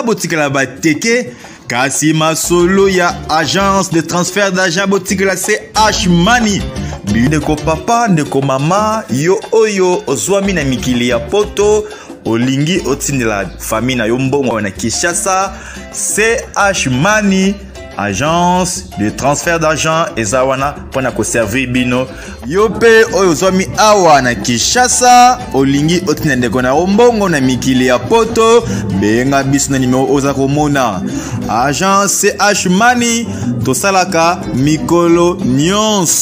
boutique la bateke kasi masolo ya agence de transfert d'argent boutique la CH Money. Ndeko papa ndeko mama yo oyo ozwami na mikili ya poto olingi otindela famille na yo mbongo na Kinshasa. CH Money agence de transfert d'argent ezawana pona ko servir bino yo pe oyo ozwami awa na Kinshasa olingi otina ndeko na mbongo na mikili ya poto benga biso na numero oza komona. Agence CH Money tosalaka mikolo nyonso.